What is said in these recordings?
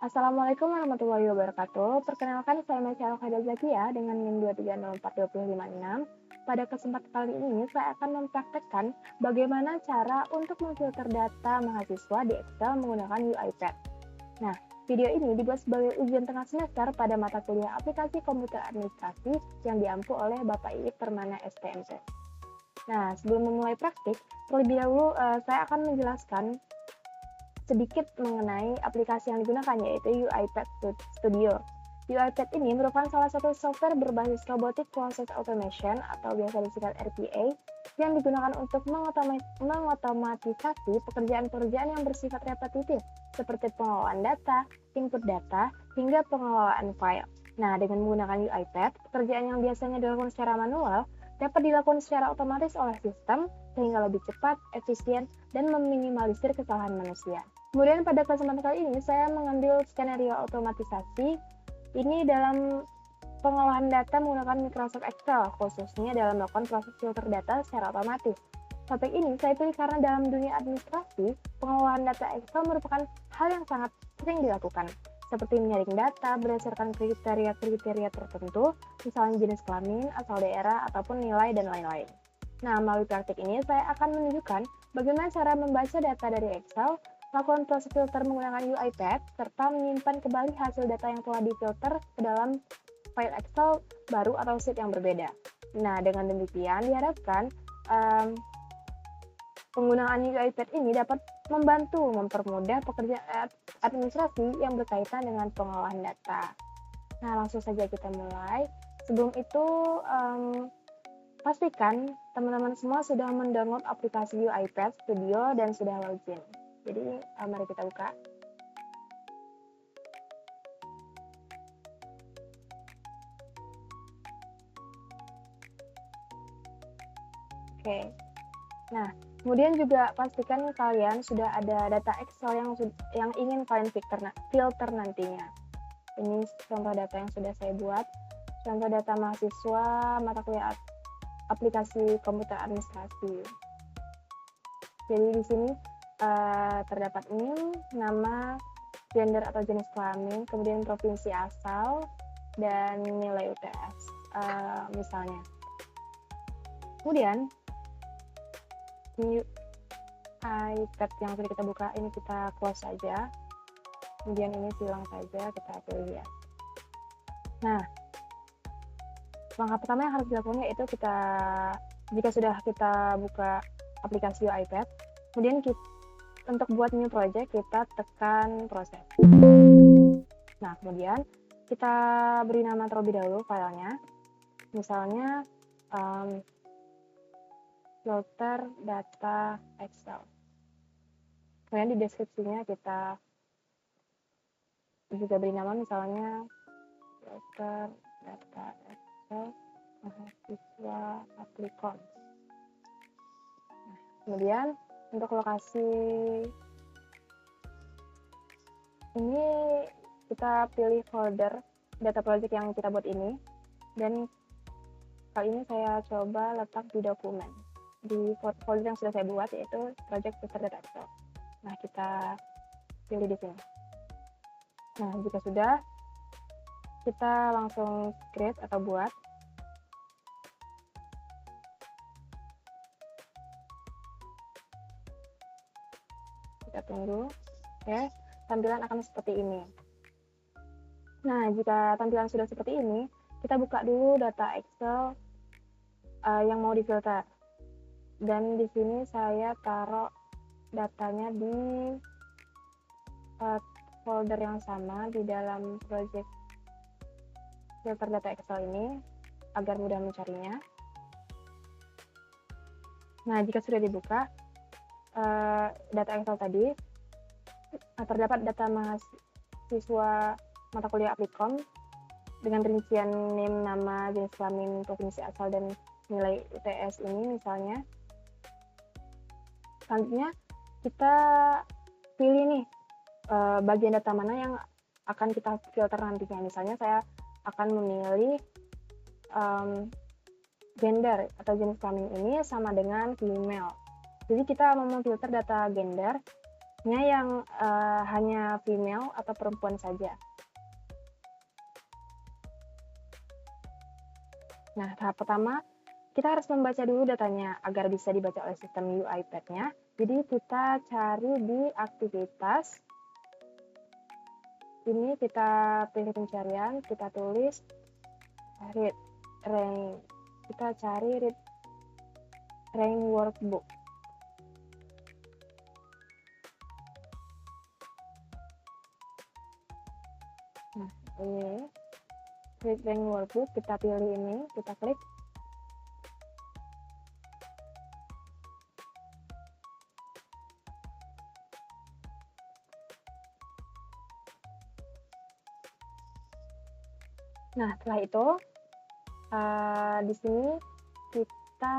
Assalamualaikum warahmatullahi wabarakatuh. Perkenalkan, saya Masyarah Khadija Zakia dengan NIM 2304256. Pada kesempatan kali ini, saya akan mempraktekkan bagaimana cara untuk memfilter data mahasiswa di Excel menggunakan UiPath. Nah, video ini dibuat sebagai ujian tengah semester pada mata kuliah aplikasi komputer administrasi yang diampu oleh Bapak Iip Permana STMT. Nah, sebelum memulai praktik, terlebih dahulu saya akan menjelaskan sedikit mengenai aplikasi yang digunakan, yaitu UiPath Studio. UiPath ini merupakan salah satu software berbasis Robotic Process Automation atau biasa disingkat RPA yang digunakan untuk mengotomatisasi pekerjaan-pekerjaan yang bersifat repetitif seperti pengelolaan data, input data, hingga pengelolaan file. Nah, dengan menggunakan UiPath, pekerjaan yang biasanya dilakukan secara manual dapat dilakukan secara otomatis oleh sistem sehingga lebih cepat, efisien, dan meminimalisir kesalahan manusia. Kemudian pada kesempatan kali ini saya mengambil skenario otomatisasi ini dalam pengolahan data menggunakan Microsoft Excel, khususnya dalam melakukan proses filter data secara otomatis. Topik ini saya pilih karena dalam dunia administrasi, pengolahan data Excel merupakan hal yang sangat sering dilakukan, seperti menyaring data berdasarkan kriteria-kriteria tertentu, misalnya jenis kelamin, asal daerah, ataupun nilai, dan lain-lain. Nah, melalui praktik ini saya akan menunjukkan bagaimana cara membaca data dari Excel, lakukan proses filter menggunakan UiPath, serta menyimpan kembali hasil data yang telah difilter ke dalam file Excel baru atau sheet yang berbeda. Nah, dengan demikian diharapkan penggunaan UiPath ini dapat membantu mempermudah pekerjaan administrasi yang berkaitan dengan pengolahan data. Nah, langsung saja kita mulai. Sebelum itu, pastikan teman-teman semua sudah mendownload aplikasi UiPath Studio dan sudah login. Jadi, mari kita buka. Oke. Nah, kemudian juga pastikan kalian sudah ada data Excel yang ingin kalian filter nantinya. Ini contoh data yang sudah saya buat. Contoh data mahasiswa mata kuliah aplikasi komputer administrasi. Jadi di sini terdapat NIM, nama, gender atau jenis kelamin, kemudian provinsi asal, dan nilai UTS misalnya. Kemudian UiPath yang tadi kita buka ini kita close saja, kemudian ini silang saja, kita pilih ya. Nah, langkah pertama yang harus dilakukan yaitu jika sudah kita buka aplikasi UiPath, kemudian untuk buat new project kita tekan proses. Nah, kemudian kita beri nama terlebih dahulu filenya, misalnya filter data Excel. Kemudian di deskripsinya kita juga beri nama misalnya filter data Excel mahasiswa aplikon. Nah, kemudian untuk lokasi ini kita pilih folder data project yang kita buat ini, dan kali ini saya coba letak di dokumen di folder yang sudah saya buat, yaitu project filter data Excel. Nah, kita pilih di sini. Nah, jika sudah, kita langsung create atau buat. Kita tunggu. Oke, tampilan akan seperti ini. Nah, jika tampilan sudah seperti ini, kita buka dulu data Excel yang mau difilter. Dan di sini saya taruh datanya di folder yang sama di dalam project filter data Excel ini agar mudah mencarinya. Nah, jika sudah dibuka data Excel tadi, terdapat data mahasiswa mata kuliah Aplikon dengan rincian NIM, nama, jenis kelamin, provinsi asal, dan nilai UTS ini misalnya. Selanjutnya kita pilih nih bagian data mana yang akan kita filter nantinya. Misalnya saya akan memilih gender atau jenis kelamin ini sama dengan female. Jadi kita mau memfilter data gender, yang hanya female atau perempuan saja. Nah, tahap pertama, kita harus membaca dulu datanya agar bisa dibaca oleh sistem UiPath-nya. Jadi kita cari di aktivitas, ini kita pilih pencarian, kita tulis read rank, kita cari read rank workbook. Nah, ini read rank workbook, kita pilih ini, kita klik. Nah, setelah itu di sini kita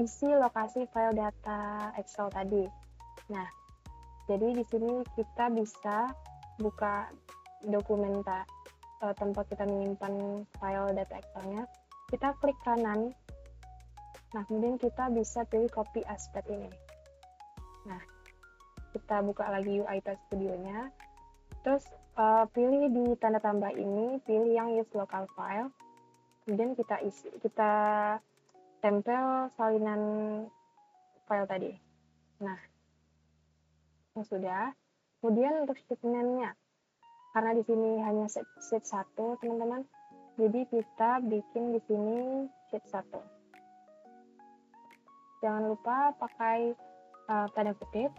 isi lokasi file data Excel tadi. Nah, jadi di sini kita bisa buka dokumen tempat kita menyimpan file data Excel-nya. Kita klik kanan. Nah, kemudian kita bisa pilih copy as path ini. Nah, kita buka lagi UiPath Studio-nya. Terus pilih di tanda tambah ini, pilih yang use local file. Kemudian kita tempel salinan file tadi. Nah, sudah. Kemudian untuk statement-nya, karena di sini hanya sheet 1, teman-teman. Jadi kita bikin di sini sheet 1. Jangan lupa pakai tanda kutip.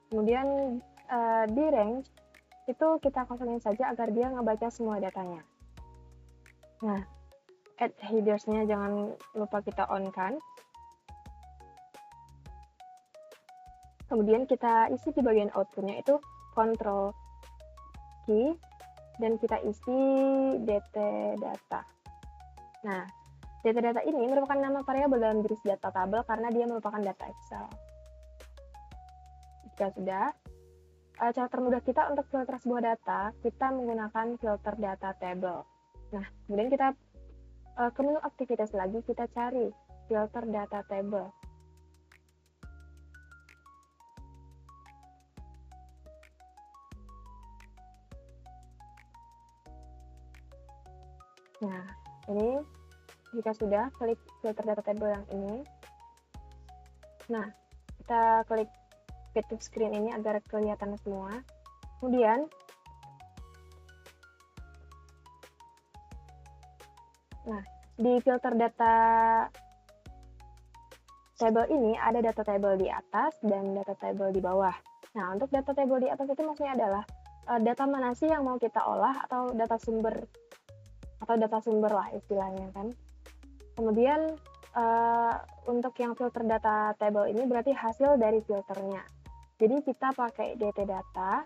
Kemudian di range itu kita kosongin saja agar dia ngebaca semua datanya. Nah, add headers-nya jangan lupa kita on-kan. Kemudian kita isi di bagian output-nya itu control key dan kita isi dt data. Nah, dt data ini merupakan nama variabel dalam diri data tabel karena dia merupakan data Excel. Jika sudah, cara termudah kita untuk filter sebuah data, kita menggunakan filter data table. Nah, kemudian kita ke menu aktivitas lagi, kita cari filter data table. Nah, ini jika sudah, klik filter data table yang ini. Nah, kita klik fit to screen ini agar kelihatan semua. Kemudian, nah, di filter data table ini ada data table di atas dan data table di bawah. Nah, untuk data table di atas itu maksudnya adalah data mana sih yang mau kita olah atau data sumber lah istilahnya kan. Kemudian untuk yang filter data table ini berarti hasil dari filternya. Jadi kita pakai dt data,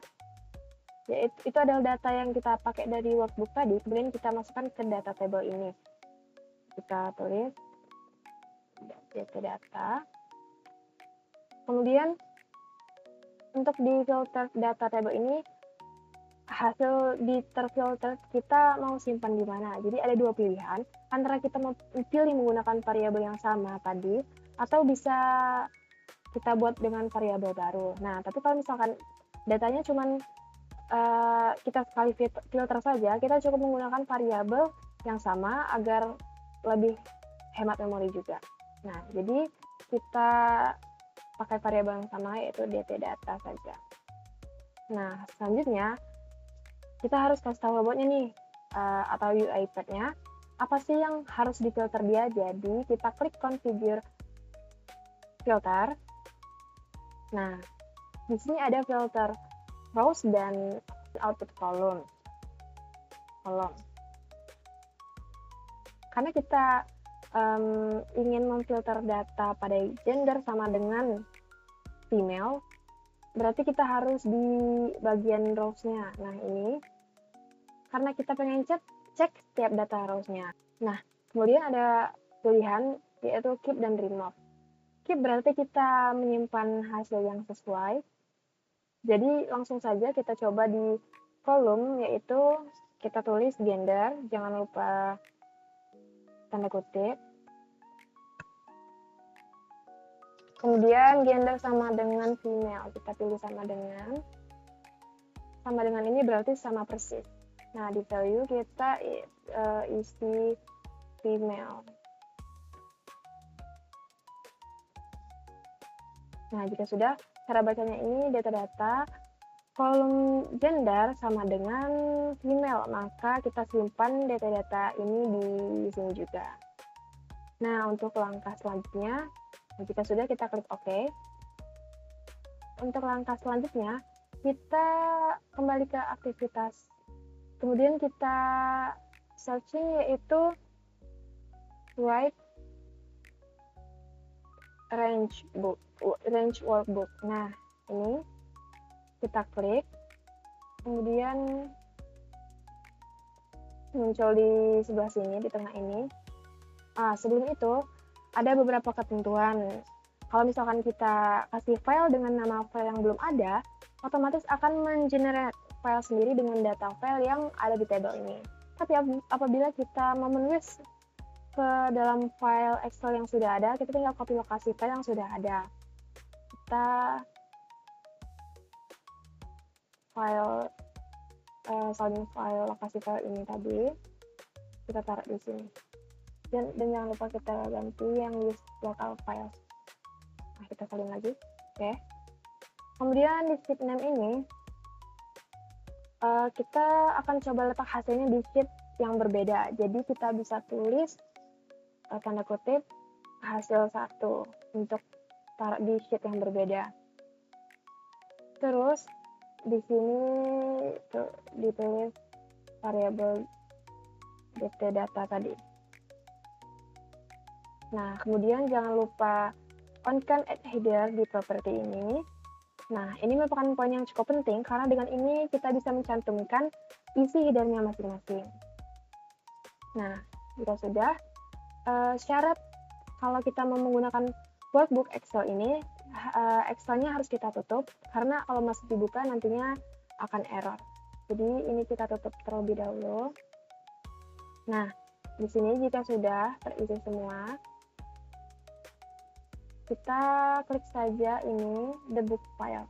ya itu adalah data yang kita pakai dari workbook tadi, kemudian kita masukkan ke data table ini. Kita tulis dt data. Kemudian untuk di filter data table ini hasil di terfilter kita mau simpan di mana. Jadi ada dua pilihan, antara kita mau pilih menggunakan variabel yang sama tadi atau bisa kita buat dengan variabel baru. Nah, tapi kalau misalkan datanya cuman kita sekali filter saja, kita cukup menggunakan variabel yang sama agar lebih hemat memori juga. Nah, jadi kita pakai variabel yang sama yaitu dt data saja. Nah, selanjutnya kita harus kasih tahu robotnya nih atau UiPath-nya apa sih yang harus difilter dia. Jadi kita klik configure filter. Nah, di sini ada filter rows dan output column. Karena kita ingin memfilter data pada gender sama dengan female, berarti kita harus di bagian rows-nya. Nah, ini karena kita pengen cek setiap data rows-nya. Nah, kemudian ada pilihan yaitu keep dan remove. Keep berarti kita menyimpan hasil yang sesuai. Jadi langsung saja kita coba di kolom, yaitu kita tulis gender, jangan lupa tanda kutip. Kemudian gender sama dengan female, kita pilih sama dengan ini berarti sama persis. Nah, di value kita isi female. Nah, jika sudah, cara bacanya ini data-data kolom gender sama dengan female, maka kita simpan data-data ini di sini juga. Nah, untuk langkah selanjutnya, jika sudah, kita klik OK. Untuk langkah selanjutnya, kita kembali ke aktivitas. Kemudian kita searching yaitu write range workbook. Nah, ini kita klik, kemudian muncul di sebelah sini, di tengah ini. Sebelum itu, ada beberapa ketentuan. Kalau misalkan kita kasih file dengan nama file yang belum ada, otomatis akan mengenerate file sendiri dengan data file yang ada di table ini. Tapi apabila kita mau menulis ke dalam file Excel yang sudah ada, kita tinggal copy lokasi file yang sudah ada. Kita salin file lokasi file ini tadi, kita taruh di sini. Dan jangan lupa kita ganti yang use local files. Nah, kita salin lagi. Oke. Kemudian di sheet name ini, kita akan coba letak hasilnya di sheet yang berbeda. Jadi kita bisa tulis tanda kutip hasil 1 untuk taruh di sheet yang berbeda. Terus di sini ditulis variabel data tadi. Nah, kemudian jangan lupa on-kan add header di properti ini. Nah, ini merupakan poin yang cukup penting karena dengan ini kita bisa mencantumkan isi headernya masing-masing. Nah, jika sudah, syarat kalau kita mau menggunakan workbook Excel ini, Excelnya harus kita tutup karena kalau masih dibuka nantinya akan error. Jadi ini kita tutup terlebih dahulu. Nah, di sini jika sudah terisi semua, kita klik saja ini the book file.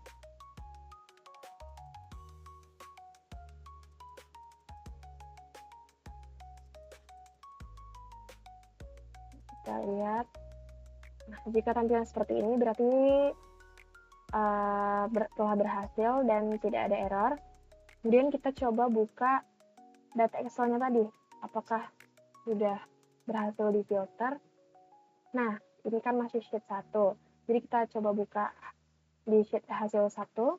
Kita lihat. Nah, jika tampilan seperti ini berarti telah berhasil dan tidak ada error. Kemudian kita coba buka data Excel-nya tadi. Apakah sudah berhasil difilter? Nah, ini kan masih sheet 1. Jadi kita coba buka di sheet hasil 1.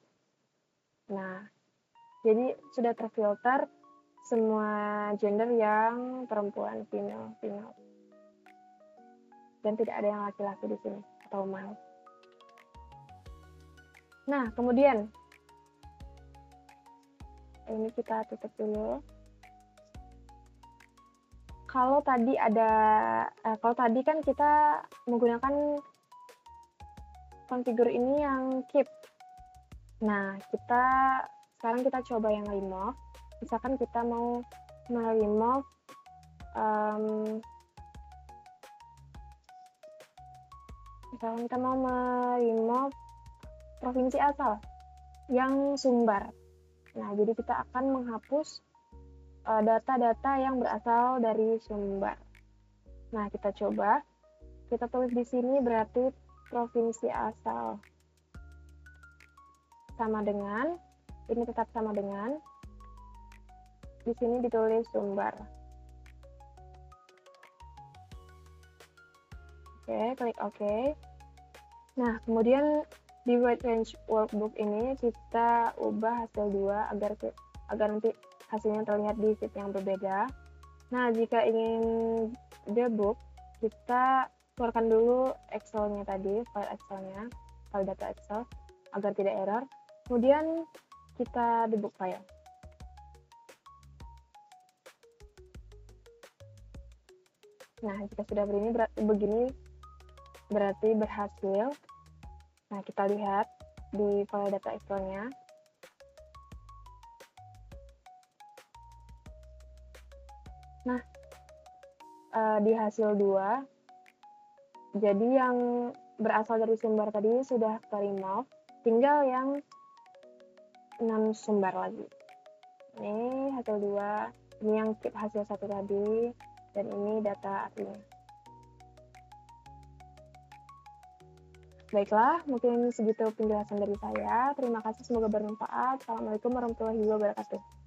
Nah, jadi sudah terfilter semua gender yang perempuan, female. Dan tidak ada yang laki-laki di sini atau male. Nah, kemudian ini kita tutup dulu. Kalau tadi kan kita menggunakan configure ini yang keep. Nah, sekarang kita coba yang remove. Misalkan kita mau remove provinsi asal yang sumbar. Nah, jadi kita akan menghapus data-data yang berasal dari sumber. Nah, kita coba. Kita tulis di sini berarti provinsi asal sama dengan, ini tetap sama dengan, di sini ditulis sumber. Oke, klik OK. Nah, kemudian di write range workbook ini kita ubah hasil 2 agar nanti hasilnya terlihat di sheet yang berbeda. Nah, jika ingin debug, kita keluarkan dulu Excel-nya tadi, file Excel-nya, file data Excel, agar tidak error. Kemudian kita debug file. Nah, jika sudah begini berarti berhasil. Nah, kita lihat di file data Excel-nya. Nah, di hasil 2, jadi yang berasal dari sumber tadi sudah ke-remove, tinggal yang 6 sumber lagi. Ini hasil 2, ini yang keep hasil 1 tadi, dan ini data aslinya. Baiklah, mungkin segitu penjelasan dari saya. Terima kasih, semoga bermanfaat. Assalamualaikum warahmatullahi wabarakatuh.